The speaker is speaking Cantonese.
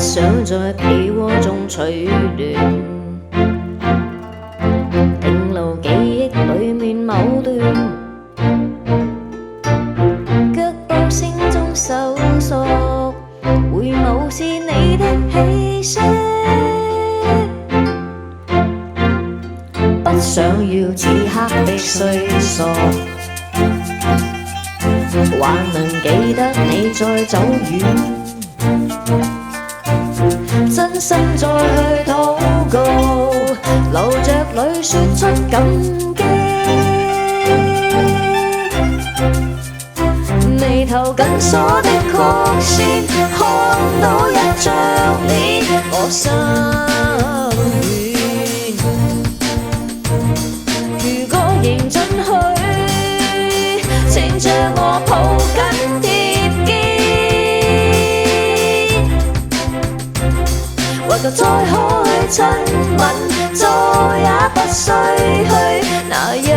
想在被窩中取暖，停留記憶裡面某段，腳步聲中搜索，回眸是你的氣息，不想要此刻的歲數，還能記得你再走遠。真心再去禱告，流着淚說出感激。眉頭緊鎖的曲線，看到一張臉，我心軟。如果仍進去，請將我抱緊貼肩。為求再可去親吻，再也不需去那樣。